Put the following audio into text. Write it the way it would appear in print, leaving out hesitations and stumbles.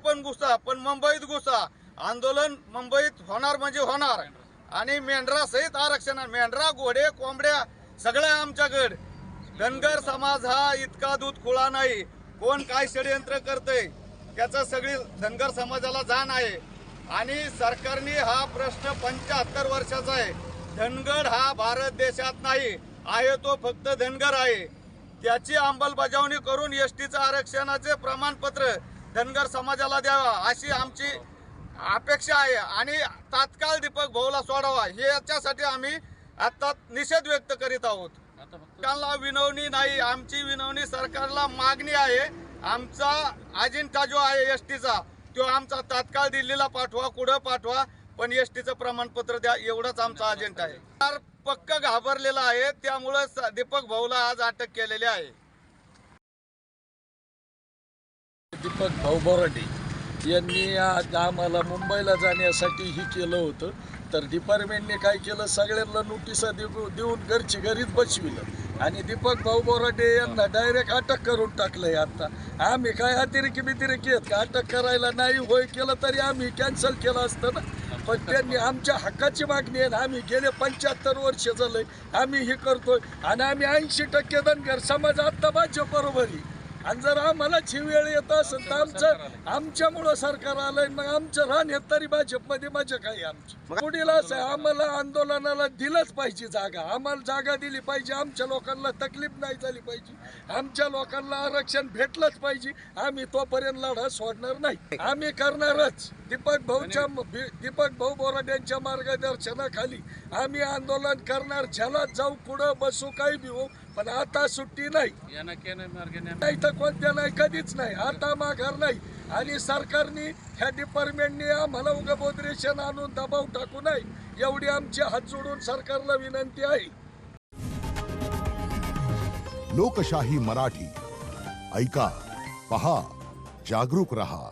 पण घुसा, पण मुंबईत घुसा. आंदोलन मुंबईत होणार म्हणजे होणार. आणि मेंढरा सहित आरक्षण, मेंढरा, घोडे, कोंबड्या सगळं आमच्याकडे. धनगर समाज हा इतका दूध खुळा नाही. कोण काय षडयंत्र करतंय त्याचं सगळी धनगर समाजाला जाण आहे. आणि सरकारने हा प्रश्न 75 वर्षाचा आहे. धनगर हा भारत देशात नाही आहे, तो फक्त धनगर आहे. त्याची अंमलबजावणी करून एसटीचं आरक्षणाचे प्रमाणपत्र धनगर समाजाला द्यावा अशी आमची अपेक्षा आहे. आणि तात्काळ दीपक भाऊला सोडावा याच्यासाठी आम्ही आता निषेध व्यक्त करीत आहोत. सरकारला विनवणी नाही, आमची विनवणी सरकारला मागणी आहे. आमचा अजेंडा जो आहे एसटीचा तो आमचा तात्काळ दिल्लीला पाठवा, कुठं पाठवा, पण एसटीचं प्रमाणपत्र द्या, एवढाच आमचा अजेंडा आहे. फार पक्क घाबरलेला आहे, त्यामुळे दीपक भाऊला आज अटक केलेली आहे. दीपक भाऊ बोराडे यांनी आज आम्हाला मुंबईला जाण्यासाठी ही केलं होतं. तर डिपार्टमेंटने काय केलं, सगळ्यांना नोटिसा देऊन घरची घरीच बसविलं आणि दीपक भाऊ बोराडे यांना डायरेक्ट अटक करून टाकलंय. आता आम्ही काय अतिरेकी बितिरेकी आहेत का? अटक करायला नाही होय केलं तरी आम्ही कॅन्सल केलं असतं ना. पण त्यांनी आमच्या हक्काची मागणी आहे. आम्ही गेले 75 वर्ष झालंय आम्ही हे करतोय आणि आम्ही 80% धनगर समाज आता भाजप बरोबरी. आणि जर आम्हाला ही वेळ येत असेल तर आमच्यामुळं सरकार आलंय, मग आमचं राहण्यात तरी भाजपमध्ये मजा काय आमची. पुढील असं आम्हाला आंदोलनाला दिलंच पाहिजे जागा, आम्हाला जागा दिली पाहिजे. आमच्या लोकांना तकलीफ नाही झाली पाहिजे, आमच्या लोकांना आरक्षण भेटलंच पाहिजे. आम्ही तोपर्यंत लढा सोडणार नाही, आम्ही करणारच. दीपक भाऊ बोराड्यांच्या मार्गदर्शनाखाली आम्ही आंदोलन करणार. ज्याला जाऊ, पुढं बसू, काही बी हो, पण आता सुट्टी नाही, नाही तर कोणत्या नाही, कधीच नाही. आता माघार नाही. आणि सरकारने ह्या डिपार्टमेंटने आम्हाला उगा बोदरेशन आणून दबाव टाकू नये एवढी आमची हात जोडून सरकारला विनंती आहे. लोकशाही मराठी ऐका, पहा, जागरूक रहा.